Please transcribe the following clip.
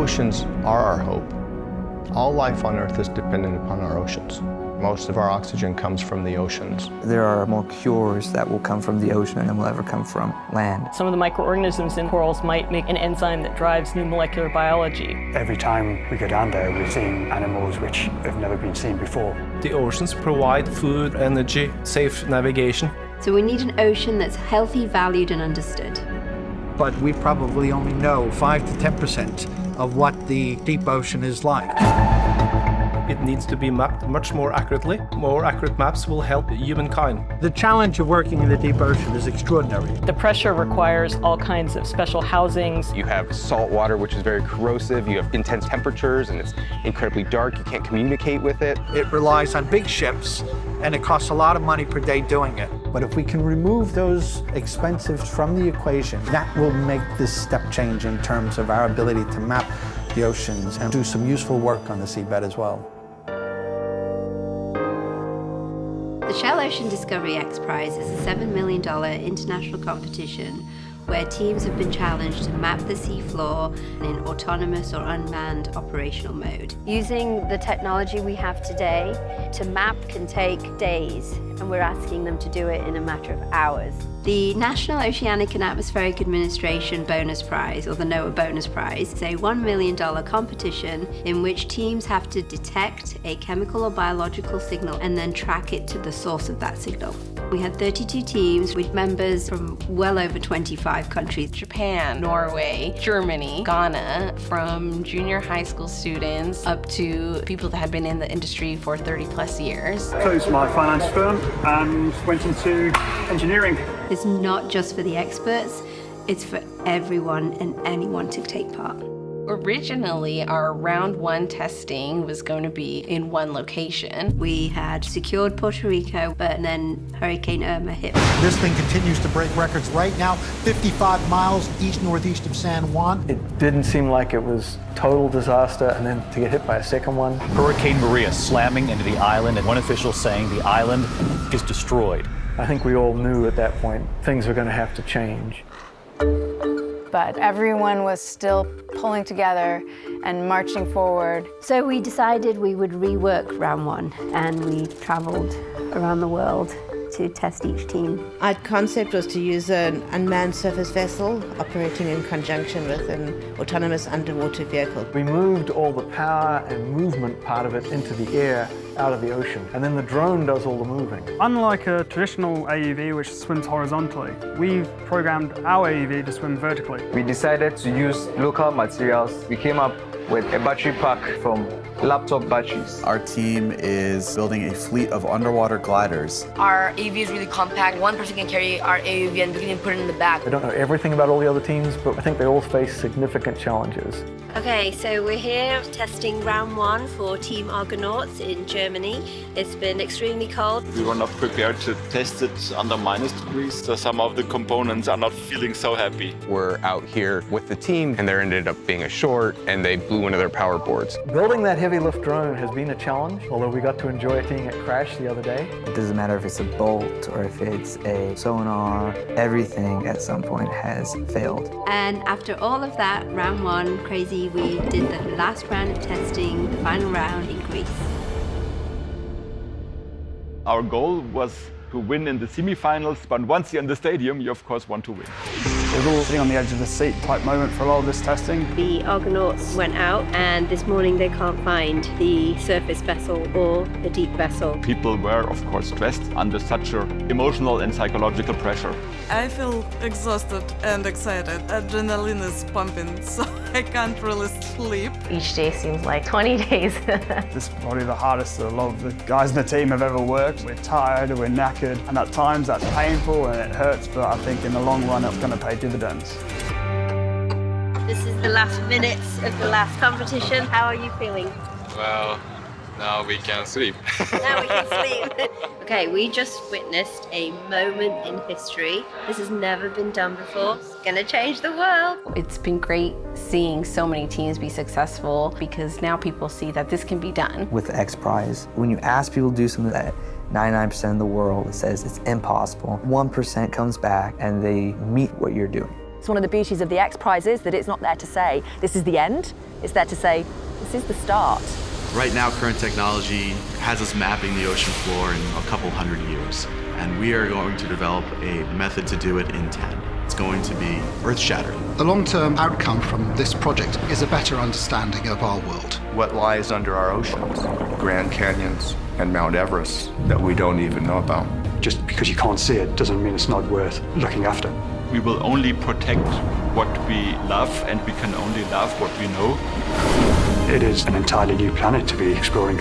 oceans are our hope. All life on Earth is dependent upon our oceans. Most of our oxygen comes from the oceans. There are more cures that will come from the ocean than will ever come from land. Some of the microorganisms in corals might make an enzyme that drives new molecular biology. Every time we go down there, we're seeing animals which have never been seen before. The oceans provide food, energy, safe navigation. So we need an ocean that's healthy, valued, and understood. But we probably only know 5 to 10% of what the deep ocean is like. It needs to be mapped much more accurately. More accurate maps will help humankind. The challenge of working in the deep ocean is extraordinary. The pressure requires all kinds of special housings. You have salt water, which is very corrosive. You have intense temperatures, and it's incredibly dark. You can't communicate with it. It relies on big ships, and it costs a lot of money per day doing it. But if we can remove those expenses from the equation, that will make this step change in terms of our ability to map the oceans and do some useful work on the seabed as well. The Shell Ocean Discovery XPRIZE is a $7 million international competition where teams have been challenged to map the seafloor in autonomous or unmanned operational mode. Using the technology we have today, to map can take days, and we're asking them to do it in a matter of hours. The National Oceanic and Atmospheric Administration Bonus Prize, or the NOAA Bonus Prize, is a $1 million competition in which teams have to detect a chemical or biological signal and then track it to the source of that signal. We had 32 teams with members from well over 25 countries. Japan, Norway, Germany, Ghana, from junior high school students up to people that had been in the industry for 30 plus years. Closed my finance firm and went into engineering. It's not just for the experts, it's for everyone and anyone to take part. Originally, our round one testing was going to be in one location. We had secured Puerto Rico, but then Hurricane Irma hit. This thing continues to break records right now, 55 miles east-northeast of San Juan. It didn't seem like it was total disaster, and then to get hit by a second one. Hurricane Maria slamming into the island, and one official saying the island is destroyed. I think we all knew at that point things were going to have to change. But everyone was still pulling together and marching forward. So we decided we would rework round one, and we traveled around the world to test each team. Our concept was to use an unmanned surface vessel operating in conjunction with an autonomous underwater vehicle. We moved all the power and movement part of it into the air out of the ocean, and then the drone does all the moving. Unlike a traditional AUV which swims horizontally, we've programmed our AUV to swim vertically. We decided to use local materials. We came up with a battery pack from laptop batteries. Our team is building a fleet of underwater gliders. Our AUV is really compact. One person can carry our AUV and we can put it in the back. I don't know everything about all the other teams, but I think they all face significant challenges. Okay, so we're here testing round one for Team Argonauts in Germany. It's been extremely cold. We were not prepared to test it under -degrees, so some of the components are not feeling so happy. We're out here with the team, and there ended up being a short, and they blew one of their power boards. Building that heavy lift drone has been a challenge, although we got to enjoy seeing it crash the other day. It doesn't matter if it's a bolt or if it's a sonar, everything at some point has failed. And after all of that, round one, crazy, we did the last round of testing, the final round in Greece. Our goal was to win in the semifinals, but once you're in the stadium, you of course want to win. It was all sitting on the edge of the seat type moment for a lot of this testing. The Argonauts went out, and this morning they can't find the surface vessel or the deep vessel. People were of course stressed under such an emotional and psychological pressure. I feel exhausted and excited. Adrenaline is pumping, so I can't really sleep. Each day seems like 20 days. This is probably the hardest that a lot of the guys in the team have ever worked. We're tired, we're knackered, and at times that's painful and it hurts, but I think in the long run it's going to pay dividends. This is the last minutes of the last competition. How are you feeling? Well, now we can sleep. Now we can sleep. Okay, we just witnessed a moment in history. This has never been done before. It's gonna change the world. It's been great seeing so many teams be successful because now people see that this can be done. With the XPRIZE, when you ask people to do something that 99% of the world says it's impossible, 1% comes back and they meet what you're doing. It's one of the beauties of the XPRIZE is that it's not there to say, this is the end. It's there to say, this is the start. Right now, current technology has us mapping the ocean floor in a couple hundred years. And we are going to develop a method to do it in 10. It's going to be earth-shattering. The long-term outcome from this project is a better understanding of our world. What lies under our oceans? Grand Canyons and Mount Everest that we don't even know about. Just because you can't see it doesn't mean it's not worth looking after. We will only protect what we love, and we can only love what we know. It is an entirely new planet to be exploring.